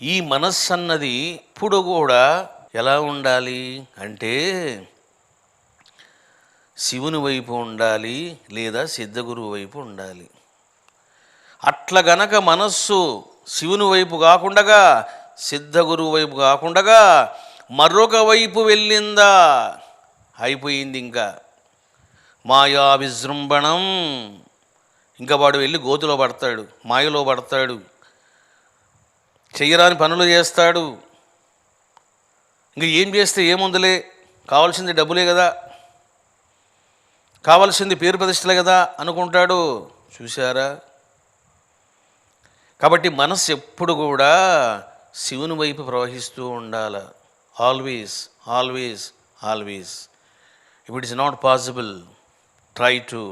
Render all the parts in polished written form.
ఈ మనస్సు అన్నది ఇప్పుడు కూడా ఎలా ఉండాలి అంటే శివుని వైపు ఉండాలి, లేదా సిద్ధగురువు వైపు ఉండాలి. అట్లా గనక మనస్సు శివుని వైపు కాకుండా, సిద్ధగురువు వైపు కాకుండా మరొక వైపు వెళ్ళిందా, అయిపోయింది. ఇంకా మాయా విజృంభణం. ఇంకా వాడు వెళ్ళి గోతులో పడతాడు, మాయలో పడతాడు, చెయ్యరాని పనులు చేస్తాడు. ఇంకా ఏం చేస్తే ఏముందులే, కావాల్సింది డబ్బులే కదా, కావాల్సింది పేరు ప్రతిష్టలే కదా అనుకుంటాడు. చూశారా? కాబట్టి మనస్సు ఎప్పుడు కూడా శివుని వైపు ప్రవహిస్తూ ఉండాలి. Always always always. If it is not possible, try to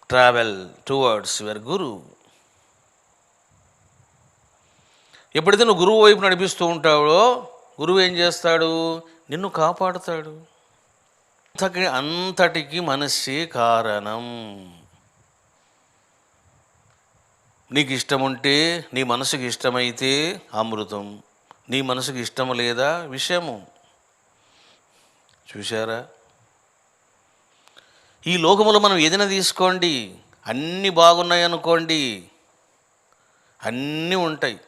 travel towards your guru. ఎప్పుడైతే నువ్వు గురువు వైపు నడిపిస్తూ ఉంటావో, గురువు ఏం చేస్తాడు? నిన్ను కాపాడుతాడు. అంతటికి మనస్సే కారణం. నీకు ఇష్టం ఉంటే, నీ మనసుకి ఇష్టమైతే అమృతం, నీ మనసుకి ఇష్టం లేదా విషము. చూశారా? ఈ లోకములో మనం ఏదైనా తీసుకోండి, అన్నీ బాగున్నాయి అనుకోండి, అన్నీ ఉంటాయి.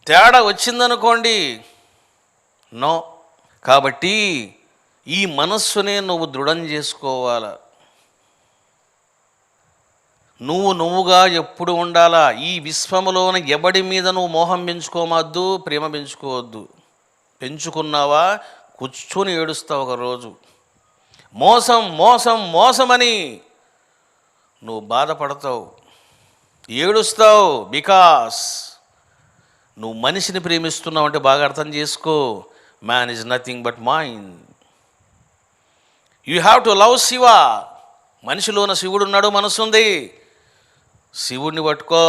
తేడా వచ్చిందనుకోండి, నో. కాబట్టి ఈ మనస్సునే నువ్వు దృఢం చేసుకోవాలా. నువ్వుగా ఎప్పుడు ఉండాలా. ఈ విశ్వములోన ఎవడి మీద నువ్వు మోహం పెంచుకోమద్దు, ప్రేమ పెంచుకోవద్దు. పెంచుకున్నావా కూర్చొని ఏడుస్తావు ఒకరోజు. మోసం మోసం మోసమని నువ్వు బాధపడతావు, ఏడుస్తావు. బికాస్ నువ్వు మనిషిని ప్రేమిస్తున్నావు అంటే బాగా అర్థం చేసుకో. Man is nothing but mind. You have to love Shiva. మనిషిలోన శివుడు ఉన్నాడు, మనసు ఉంది. శివుడిని పట్టుకో.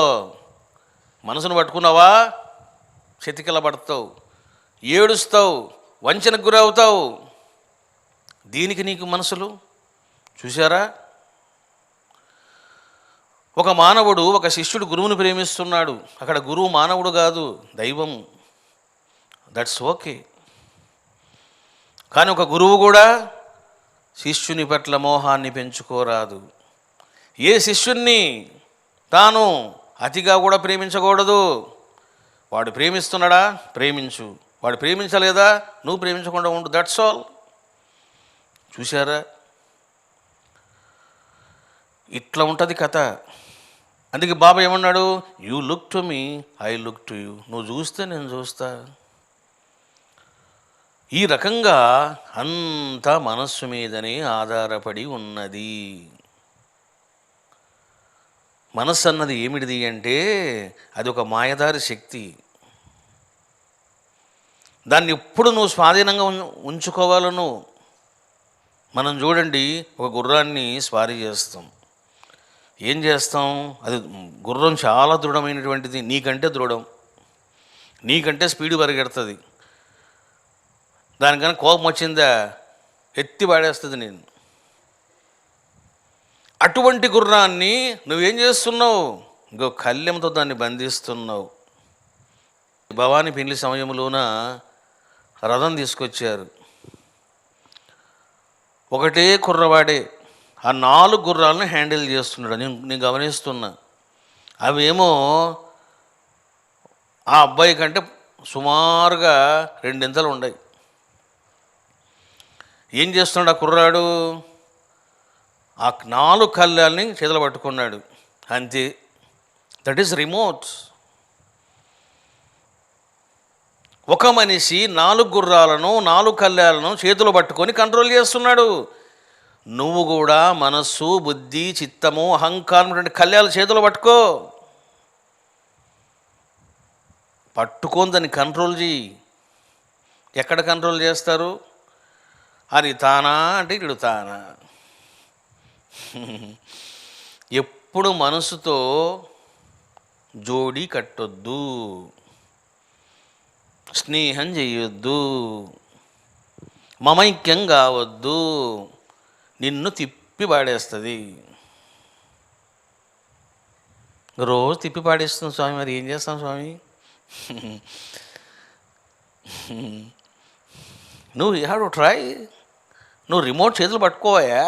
మనసును పట్టుకున్నావా చెతికిల పడతావు, ఏడుస్తావు, వంచనకు గురవుతావు. దీనికి నీకు మనసులు. చూశారా? ఒక మానవుడు, ఒక శిష్యుడు గురువుని ప్రేమిస్తున్నాడు. అక్కడ గురువు మానవుడు కాదు, దైవం. That's okay. కానీ ఒక గురువు కూడా శిష్యుని పట్ల మోహాన్ని పెంచుకోరాదు. ఏ శిష్యుణ్ణి తాను అతిగా కూడా ప్రేమించకూడదు. వాడు ప్రేమిస్తున్నాడా, ప్రేమించు. వాడు ప్రేమించలేదా, నువ్వు ప్రేమించకుండా ఉండు. That's all. చూశారా? ఇట్లా ఉంటుంది కథ. అందుకే బాబా ఏమన్నాడు? You look to me, I look to you. నువ్వు చూస్తే నేను చూస్తా. ఈ రకంగా అంతా మనస్సు మీదనే ఆధారపడి ఉన్నది. మనస్సు అన్నది ఏమిటిది అంటే అది ఒక మాయదారి శక్తి. దాన్ని ఎప్పుడు నువ్వు స్వాధీనంగా ఉంచుకోవాలను. మనం చూడండి, ఒక గుర్రాన్ని స్వారీ చేస్తాం. ఏం చేస్తాం? అది గుర్రం చాలా దృఢమైనటువంటిది, నీకంటే దృఢం, నీకంటే స్పీడ్ పరిగెడుతుంది. దానికన్నా కోపం వచ్చిందా ఎత్తి పాడేస్తుంది నేను. అటువంటి గుర్రాన్ని నువ్వేం చేస్తున్నావు? ఇంకో కళ్యంతో దాన్ని బంధిస్తున్నావు. భవానీ పెళ్లి సమయంలోన రథం తీసుకొచ్చారు. ఒకటే కుర్రవాడే ఆ 4 గుర్రాలను హ్యాండిల్ చేస్తున్నాడు. నేను గమనిస్తున్నా. అవేమో ఆ అబ్బాయి కంటే సుమారుగా 2 ఇంతలు ఉన్నాయి. ఏం చేస్తున్నాడు ఆ కుర్రాడు? ఆ 4 కళ్ళాలని చేతులు పట్టుకున్నాడు, అంతే. That is remote. ఒక మనిషి 4 గుర్రాలను 4 కళ్ళాలను చేతులు పట్టుకొని కంట్రోల్ చేస్తున్నాడు. నువ్వు కూడా మనస్సు, బుద్ధి, చిత్తము, అహంకారం కళ్యాణ చేతులు పట్టుకొని దాన్ని కంట్రోల్ చేయి. ఎక్కడ కంట్రోల్ చేస్తారు? అది తానా అంటే ఇడు తానా. ఎప్పుడు మనసుతో జోడి కట్టొద్దు, స్నేహం చేయొద్దు, మమైక్యం కావద్దు. నిన్ను తిప్పి పాడేస్తుంది. రోజు తిప్పి పాడేస్తుంది స్వామి, మరి ఏం చేస్తాం స్వామి? నువ్వు యూ హ్యావ్ టు ట్రై. నువ్వు రిమోట్ చేతులు పట్టుకోవా.